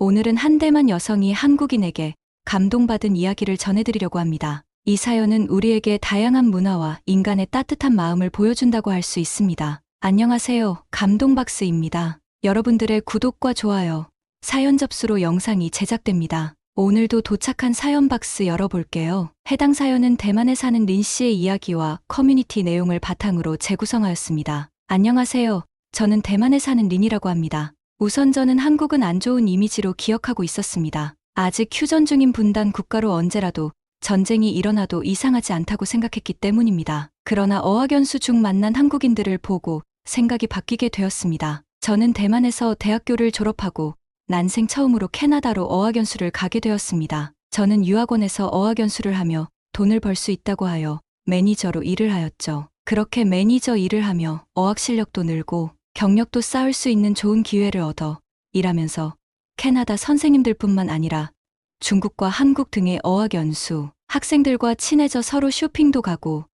오늘은 한 대만 여성이 한국인에게 감동받은 이야기를 전해드리려고 합니다. 이 사연은 우리에게 다양한 문화와 인간의 따뜻한 마음을 보여준다고 할 수 있습니다. 안녕하세요. 감동박스입니다. 여러분들의 구독과 좋아요, 사연 접수로 영상이 제작됩니다. 오늘도 도착한 사연 박스 열어볼게요. 해당 사연은 대만에 사는 린 씨의 이야기와 커뮤니티 내용을 바탕으로 재구성하였습니다. 안녕하세요. 저는 대만에 사는 린이라고 합니다. 우선 저는 한국은 안 좋은 이미지로 기억하고 있었습니다. 아직 휴전 중인 분단 국가로 언제라도 전쟁이 일어나도 이상하지 않다고 생각했기 때문입니다. 그러나 어학연수 중 만난 한국인들을 보고 생각이 바뀌게 되었습니다. 저는 대만에서 대학교를 졸업하고 난생 처음으로 캐나다로 어학연수를 가게 되었습니다. 저는 유학원에서 어학연수를 하며 돈을 벌 수 있다고 하여 매니저로 일을 하였죠. 그렇게 매니저 일을 하며 어학 실력도 늘고 경력도 쌓을 수 있는 좋은 기회를 얻어 일하면서 캐나다 선생님들뿐만 아니라 중국과 한국 등의 어학연수, 학생들과 친해져 서로 쇼핑도 가고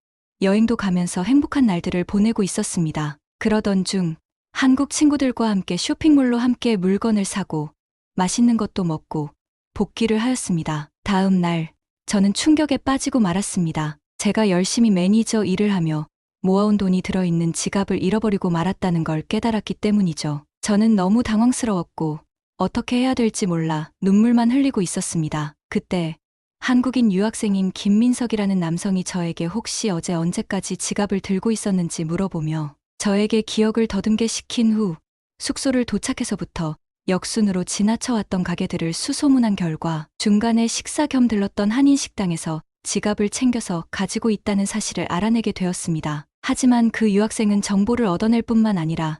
여행도 가면서 행복한 날들을 보내고 있었습니다. 그러던 중 한국 친구들과 함께 쇼핑몰로 함께 물건을 사고 맛있는 것도 먹고 복귀를 하였습니다. 다음 날 저는 충격에 빠지고 말았습니다. 제가 열심히 매니저 일을 하며 모아온 돈이 들어있는 지갑을 잃어버리고 말았다는 걸 깨달았기 때문이죠. 저는 너무 당황스러웠고 어떻게 해야 될지 몰라 눈물만 흘리고 있었습니다. 그때 한국인 유학생인 김민석이라는 남성이 저에게 혹시 어제 언제까지 지갑을 들고 있었는지 물어보며 저에게 기억을 더듬게 시킨 후 숙소를 도착해서부터 역순으로 지나쳐왔던 가게들을 수소문한 결과 중간에 식사 겸 들렀던 한인 식당에서 지갑을 챙겨서 가지고 있다는 사실을 알아내게 되었습니다. 하지만 그 유학생은 정보를 얻어낼 뿐만 아니라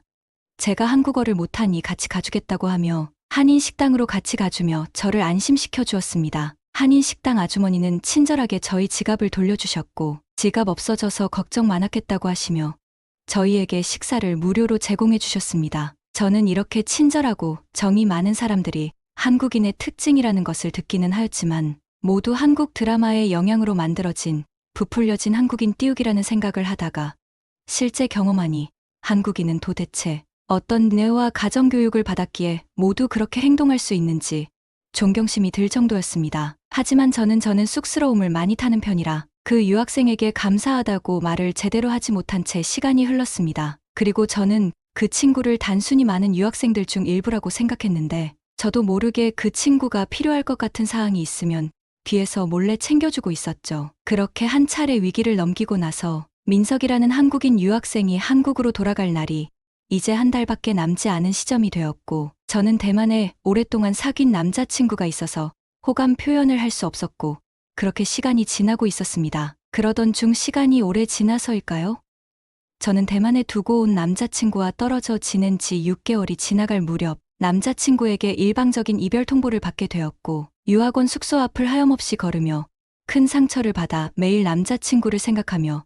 제가 한국어를 못하니 같이 가주겠다고 하며 한인 식당으로 같이 가주며 저를 안심시켜 주었습니다. 한인 식당 아주머니는 친절하게 저희 지갑을 돌려주셨고 지갑 없어져서 걱정 많았겠다고 하시며 저희에게 식사를 무료로 제공해 주셨습니다. 저는 이렇게 친절하고 정이 많은 사람들이 한국인의 특징이라는 것을 듣기는 하였지만 모두 한국 드라마의 영향으로 만들어진 부풀려진 한국인 띄우기라는 생각을 하다가 실제 경험하니 한국인은 도대체 어떤 뇌와 가정교육을 받았기에 모두 그렇게 행동할 수 있는지 존경심이 들 정도였습니다. 하지만 저는 쑥스러움을 많이 타는 편이라 그 유학생에게 감사하다고 말을 제대로 하지 못한 채 시간이 흘렀습니다. 그리고 저는 그 친구를 단순히 많은 유학생들 중 일부라고 생각했는데 저도 모르게 그 친구가 필요할 것 같은 사항이 있으면 뒤에서 몰래 챙겨주고 있었죠. 그렇게 한 차례 위기를 넘기고 나서 민석이라는 한국인 유학생이 한국으로 돌아갈 날이 이제 한 달밖에 남지 않은 시점이 되었고 저는 대만에 오랫동안 사귄 남자친구가 있어서 호감 표현을 할 수 없었고 그렇게 시간이 지나고 있었습니다. 그러던 중 시간이 오래 지나서일까요? 저는 대만에 두고 온 남자친구와 떨어져 지낸 지 6개월이 지나갈 무렵 남자친구에게 일방적인 이별 통보를 받게 되었고 유학원 숙소 앞을 하염없이 걸으며 큰 상처를 받아 매일 남자친구를 생각하며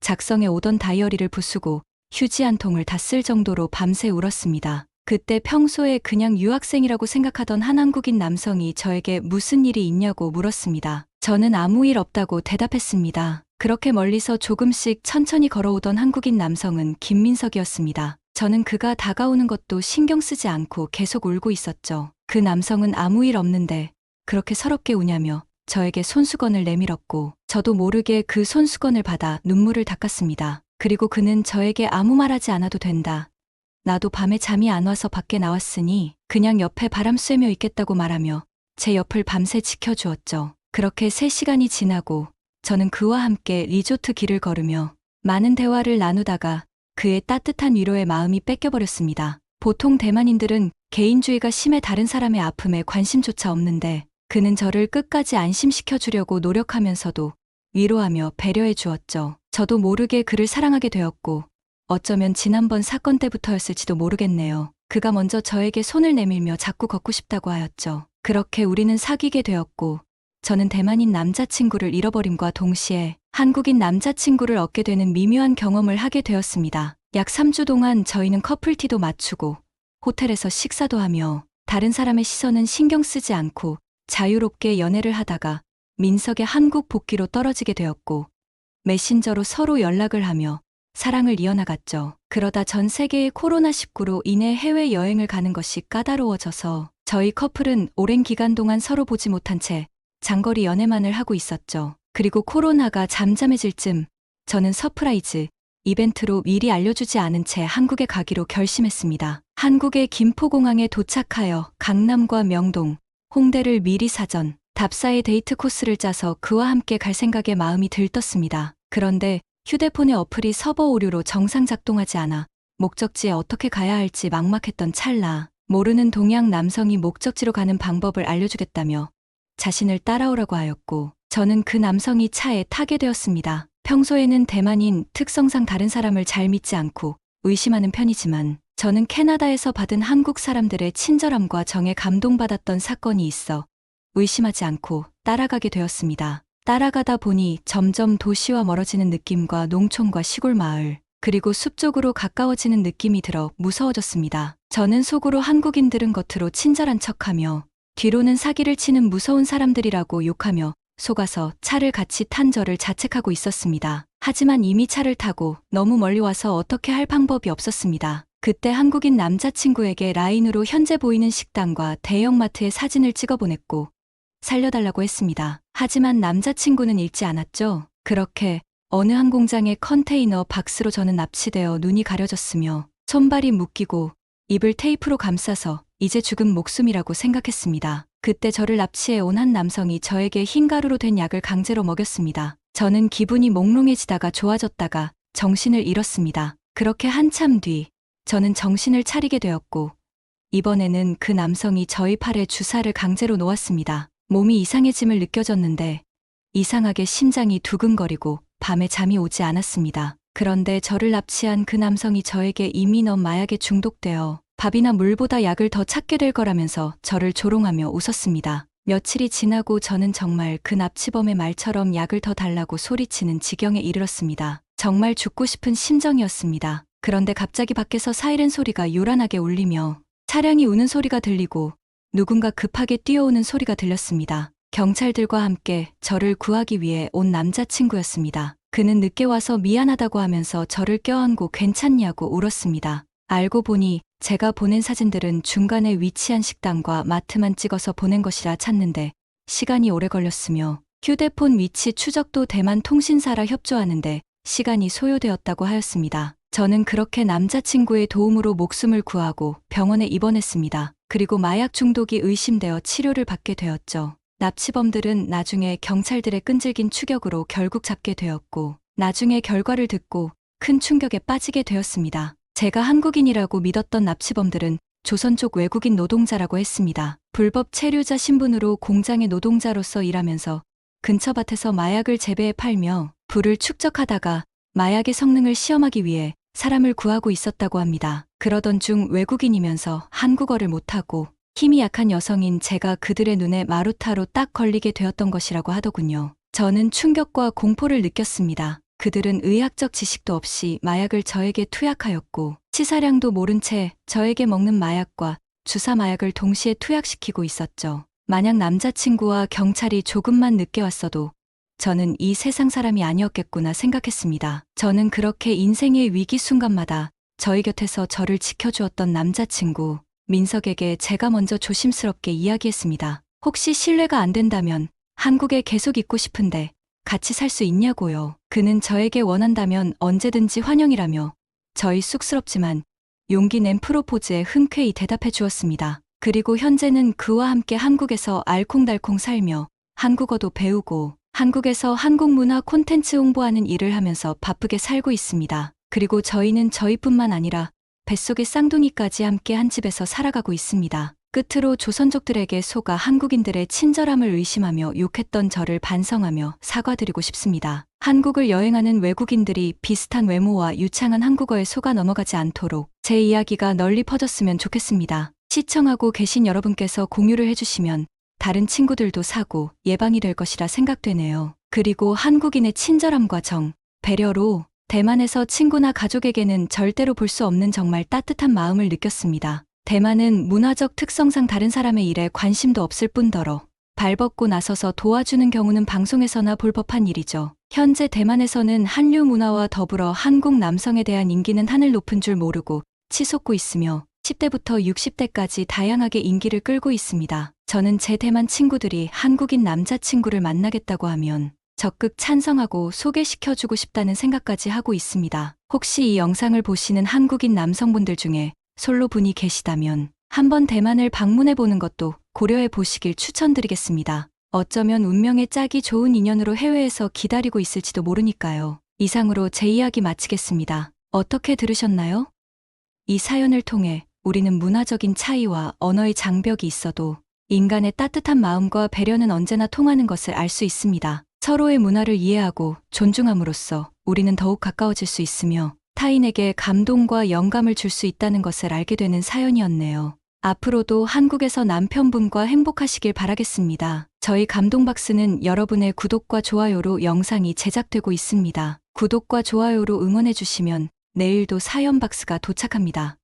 작성해 오던 다이어리를 부수고 휴지 한 통을 다 쓸 정도로 밤새 울었습니다. 그때 평소에 그냥 유학생이라고 생각하던 한 한국인 남성이 저에게 무슨 일이 있냐고 물었습니다. 저는 아무 일 없다고 대답했습니다. 그렇게 멀리서 조금씩 천천히 걸어오던 한국인 남성은 김민석이었습니다. 저는 그가 다가오는 것도 신경 쓰지 않고 계속 울고 있었죠. 그 남성은 아무 일 없는데 그렇게 서럽게 우냐며 저에게 손수건을 내밀었고 저도 모르게 그 손수건을 받아 눈물을 닦았습니다. 그리고 그는 저에게 아무 말하지 않아도 된다. 나도 밤에 잠이 안 와서 밖에 나왔으니 그냥 옆에 바람 쐬며 있겠다고 말하며 제 옆을 밤새 지켜주었죠. 그렇게 3시간이 지나고 저는 그와 함께 리조트 길을 걸으며 많은 대화를 나누다가 그의 따뜻한 위로의 마음이 뺏겨버렸습니다. 보통 대만인들은 개인주의가 심해 다른 사람의 아픔에 관심조차 없는데 그는 저를 끝까지 안심시켜 주려고 노력하면서도 위로하며 배려해 주었죠. 저도 모르게 그를 사랑하게 되었고 어쩌면 지난번 사건 때부터였을지도 모르겠네요. 그가 먼저 저에게 손을 내밀며 자꾸 걷고 싶다고 하였죠. 그렇게 우리는 사귀게 되었고 저는 대만인 남자친구를 잃어버림과 동시에 한국인 남자친구를 얻게 되는 미묘한 경험을 하게 되었습니다. 약 3주 동안 저희는 커플티도 맞추고 호텔에서 식사도 하며 다른 사람의 시선은 신경 쓰지 않고 자유롭게 연애를 하다가 민석의 한국 복귀로 떨어지게 되었고 메신저로 서로 연락을 하며 사랑을 이어나갔죠. 그러다 전 세계의 코로나19로 인해 해외여행을 가는 것이 까다로워져서 저희 커플은 오랜 기간 동안 서로 보지 못한 채 장거리 연애만을 하고 있었죠. 그리고 코로나가 잠잠해질 즈음 저는 서프라이즈 이벤트로 미리 알려주지 않은 채 한국에 가기로 결심했습니다. 한국의 김포공항에 도착하여 강남과 명동, 홍대를 미리 사전, 답사의 데이트 코스를 짜서 그와 함께 갈 생각에 마음이 들떴습니다. 그런데 휴대폰의 어플이 서버 오류로 정상 작동하지 않아 목적지에 어떻게 가야 할지 막막했던 찰나, 모르는 동양 남성이 목적지로 가는 방법을 알려주겠다며 자신을 따라오라고 하였고, 저는 그 남성이 차에 타게 되었습니다. 평소에는 대만인 특성상 다른 사람을 잘 믿지 않고 의심하는 편이지만, 저는 캐나다에서 받은 한국 사람들의 친절함과 정에 감동받았던 사건이 있어 의심하지 않고 따라가게 되었습니다. 따라가다 보니 점점 도시와 멀어지는 느낌과 농촌과 시골 마을, 그리고 숲 쪽으로 가까워지는 느낌이 들어 무서워졌습니다. 저는 속으로 한국인들은 겉으로 친절한 척하며 뒤로는 사기를 치는 무서운 사람들이라고 욕하며 속아서 차를 같이 탄 저를 자책하고 있었습니다. 하지만 이미 차를 타고 너무 멀리 와서 어떻게 할 방법이 없었습니다. 그때 한국인 남자친구에게 라인으로 현재 보이는 식당과 대형마트의 사진을 찍어 보냈고 살려달라고 했습니다. 하지만 남자친구는 읽지 않았죠. 그렇게 어느 한 공장의 컨테이너 박스로 저는 납치되어 눈이 가려졌으며 손발이 묶이고 입을 테이프로 감싸서 이제 죽은 목숨이라고 생각했습니다. 그때 저를 납치해 온 한 남성이 저에게 흰 가루로 된 약을 강제로 먹였습니다. 저는 기분이 몽롱해지다가 좋아졌다가 정신을 잃었습니다. 그렇게 한참 뒤 저는 정신을 차리게 되었고, 이번에는 그 남성이 저희 팔에 주사를 강제로 놓았습니다. 몸이 이상해짐을 느껴졌는데 이상하게 심장이 두근거리고 밤에 잠이 오지 않았습니다. 그런데 저를 납치한 그 남성이 저에게 이미 넌 마약에 중독되어 밥이나 물보다 약을 더 찾게 될 거라면서 저를 조롱하며 웃었습니다. 며칠이 지나고 저는 정말 그 납치범의 말처럼 약을 더 달라고 소리치는 지경에 이르렀습니다. 정말 죽고 싶은 심정이었습니다. 그런데 갑자기 밖에서 사이렌 소리가 요란하게 울리며 차량이 우는 소리가 들리고 누군가 급하게 뛰어오는 소리가 들렸습니다. 경찰들과 함께 저를 구하기 위해 온 남자친구였습니다. 그는 늦게 와서 미안하다고 하면서 저를 껴안고 괜찮냐고 울었습니다. 알고 보니 제가 보낸 사진들은 중간에 위치한 식당과 마트만 찍어서 보낸 것이라 찾는데 시간이 오래 걸렸으며 휴대폰 위치 추적도 대만 통신사라 협조하는데 시간이 소요되었다고 하였습니다. 저는 그렇게 남자친구의 도움으로 목숨을 구하고 병원에 입원했습니다. 그리고 마약 중독이 의심되어 치료를 받게 되었죠. 납치범들은 나중에 경찰들의 끈질긴 추격으로 결국 잡게 되었고, 나중에 결과를 듣고 큰 충격에 빠지게 되었습니다. 제가 한국인이라고 믿었던 납치범들은 조선 쪽 외국인 노동자라고 했습니다. 불법 체류자 신분으로 공장의 노동자로서 일하면서 근처 밭에서 마약을 재배해 팔며 불을 축적하다가 마약의 성능을 시험하기 위해 사람을 구하고 있었다고 합니다. 그러던 중 외국인이면서 한국어를 못하고 힘이 약한 여성인 제가 그들의 눈에 마루타로 딱 걸리게 되었던 것이라고 하더군요. 저는 충격과 공포를 느꼈습니다. 그들은 의학적 지식도 없이 마약을 저에게 투약하였고 치사량도 모른 채 저에게 먹는 마약과 주사 마약을 동시에 투약시키고 있었죠. 만약 남자친구와 경찰이 조금만 늦게 왔어도 저는 이 세상 사람이 아니었겠구나 생각했습니다. 저는 그렇게 인생의 위기 순간마다 저희 곁에서 저를 지켜주었던 남자친구 민석에게 제가 먼저 조심스럽게 이야기했습니다. 혹시 실례가 안 된다면 한국에 계속 있고 싶은데 같이 살 수 있냐고요. 그는 저에게 원한다면 언제든지 환영이라며 저희 쑥스럽지만 용기 낸 프로포즈에 흔쾌히 대답해 주었습니다. 그리고 현재는 그와 함께 한국에서 알콩달콩 살며 한국어도 배우고 한국에서 한국 문화 콘텐츠 홍보하는 일을 하면서 바쁘게 살고 있습니다. 그리고 저희는 저희뿐만 아니라 뱃속의 쌍둥이까지 함께 한 집에서 살아가고 있습니다. 끝으로 조선족들에게 속아 한국인들의 친절함을 의심하며 욕했던 저를 반성하며 사과드리고 싶습니다. 한국을 여행하는 외국인들이 비슷한 외모와 유창한 한국어에 속아 넘어가지 않도록 제 이야기가 널리 퍼졌으면 좋겠습니다. 시청하고 계신 여러분께서 공유를 해주시면 다른 친구들도 사고 예방이 될 것이라 생각되네요. 그리고 한국인의 친절함과 정, 배려로 대만에서 친구나 가족에게는 절대로 볼 수 없는 정말 따뜻한 마음을 느꼈습니다. 대만은 문화적 특성상 다른 사람의 일에 관심도 없을 뿐더러 발벗고 나서서 도와주는 경우는 방송에서나 볼 법한 일이죠. 현재 대만에서는 한류 문화와 더불어 한국 남성에 대한 인기는 하늘 높은 줄 모르고 치솟고 있으며 10대부터 60대까지 다양하게 인기를 끌고 있습니다. 저는 제 대만 친구들이 한국인 남자친구를 만나겠다고 하면 적극 찬성하고 소개시켜주고 싶다는 생각까지 하고 있습니다. 혹시 이 영상을 보시는 한국인 남성분들 중에 솔로 분이 계시다면 한번 대만을 방문해 보는 것도 고려해 보시길 추천드리겠습니다. 어쩌면 운명의 짝이 좋은 인연으로 해외에서 기다리고 있을지도 모르니까요. 이상으로 제 이야기 마치겠습니다. 어떻게 들으셨나요? 이 사연을 통해 우리는 문화적인 차이와 언어의 장벽이 있어도 인간의 따뜻한 마음과 배려는 언제나 통하는 것을 알 수 있습니다. 서로의 문화를 이해하고 존중함으로써 우리는 더욱 가까워질 수 있으며 타인에게 감동과 영감을 줄 수 있다는 것을 알게 되는 사연이었네요. 앞으로도 한국에서 남편분과 행복하시길 바라겠습니다. 저희 감동박스는 여러분의 구독과 좋아요로 영상이 제작되고 있습니다. 구독과 좋아요로 응원해주시면 내일도 사연박스가 도착합니다.